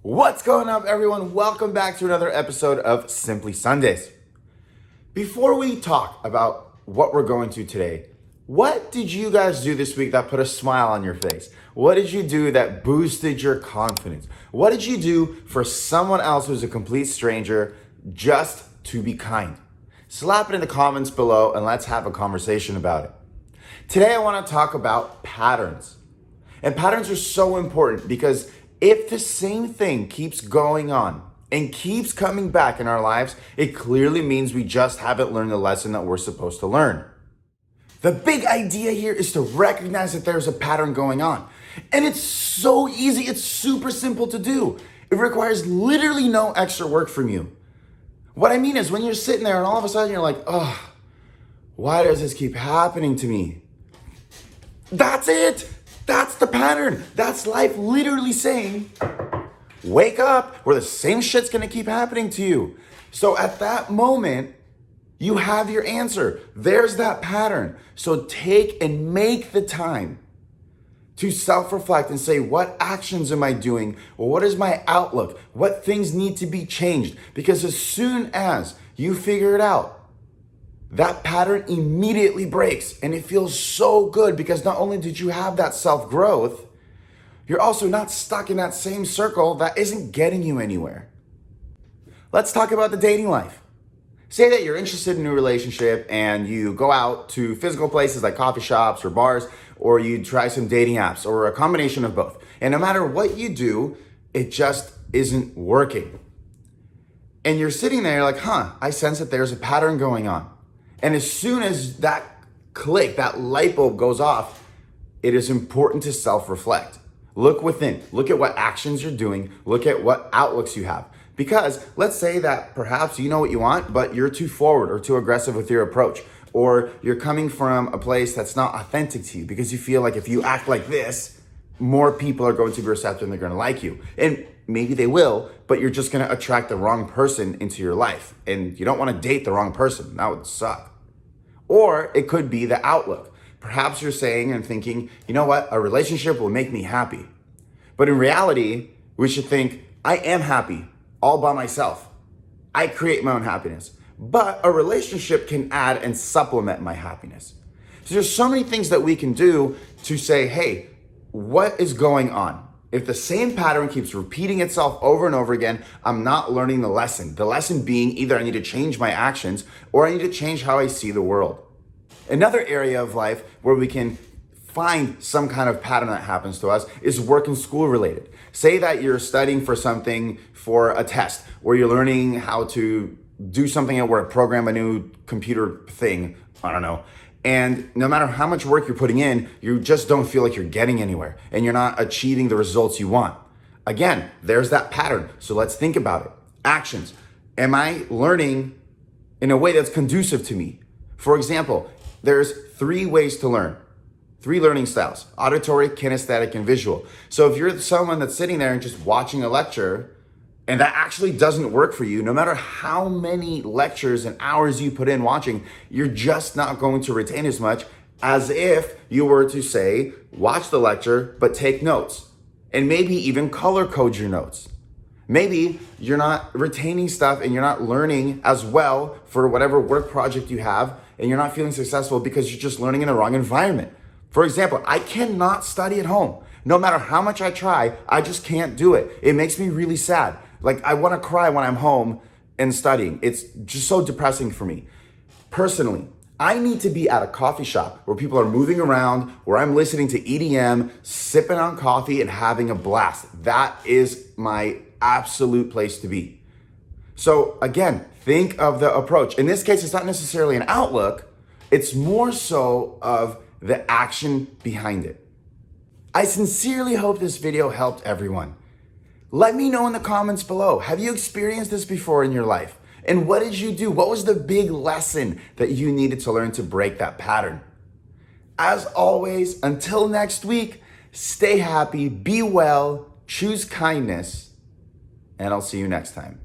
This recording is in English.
What's going up, everyone? Welcome back to another episode of Simply Sundays. Before we talk about what we're going to today, what did you guys do this week that put a smile on your face? What did you do that boosted your confidence? What did you do for someone else who's a complete stranger just to be kind? Slap it in the comments below and let's have a conversation about it. Today I want to talk about patterns. And patterns are so important because if the same thing keeps going on and keeps coming back in our lives, it clearly means we just haven't learned the lesson that we're supposed to learn. The big idea here is to recognize that there's a pattern going on. And it's so easy, it's super simple to do. It requires literally no extra work from you. What I mean is when you're sitting there and all of a sudden you're like, oh, why does this keep happening to me? That's it. That's the pattern. That's life literally saying, wake up, or the same shit's gonna keep happening to you. So at that moment, you have your answer. There's that pattern. So take and make the time to self-reflect and say, what actions am I doing? Or what is my outlook? What things need to be changed? Because as soon as you figure it out, that pattern immediately breaks and it feels so good because not only did you have that self-growth, you're also not stuck in that same circle that isn't getting you anywhere. Let's talk about the dating life. Say that you're interested in a new relationship and you go out to physical places like coffee shops or bars, or you try some dating apps or a combination of both. And no matter what you do, it just isn't working. And you're sitting there like, I sense that there's a pattern going on. And as soon as that click, that light bulb goes off, it is important to self-reflect. Look within, look at what actions you're doing, look at what outlooks you have. Because let's say that perhaps you know what you want, but you're too forward or too aggressive with your approach, or you're coming from a place that's not authentic to you because you feel like if you act like this, more people are going to be receptive and they're going to like you. And maybe they will, but you're just going to attract the wrong person into your life. And you don't want to date the wrong person. That would suck. Or it could be the outlook. Perhaps you're saying and thinking, you know what, a relationship will make me happy. But in reality, we should think, I am happy all by myself. I create my own happiness. But a relationship can add and supplement my happiness. So there's so many things that we can do to say, hey, what is going on? If the same pattern keeps repeating itself over and over again, I'm not learning the lesson. The lesson being either I need to change my actions or I need to change how I see the world. Another area of life where we can find some kind of pattern that happens to us is work and school related. Say that you're studying for something for a test, or you're learning how to do something at work, program a new computer thing, I don't know. And no matter how much work you're putting in, you just don't feel like you're getting anywhere and you're not achieving the results you want. Again, there's that pattern. So let's think about it. Actions. Am I learning in a way that's conducive to me? For example, there's 3 ways to learn. 3 learning styles: auditory, kinesthetic, and visual. So if you're someone that's sitting there and just watching a lecture and that actually doesn't work for you, no matter how many lectures and hours you put in watching, you're just not going to retain as much as if you were to say, watch the lecture, but take notes and maybe even color code your notes. Maybe you're not retaining stuff and you're not learning as well for whatever work project you have, and you're not feeling successful because you're just learning in the wrong environment. For example, I cannot study at home. No matter how much I try, I just can't do it. It makes me really sad. Like, I want to cry when I'm home and studying. It's just so depressing for me. Personally, I need to be at a coffee shop where people are moving around, where I'm listening to EDM, sipping on coffee, and having a blast. That is my absolute place to be. So again, think of the approach. In this case, it's not necessarily an outlook. It's more so of the action behind it. I sincerely hope this video helped everyone. Let me know in the comments below. Have you experienced this before in your life? And what did you do? What was the big lesson that you needed to learn to break that pattern? As always, until next week, stay happy, be well, choose kindness, and I'll see you next time.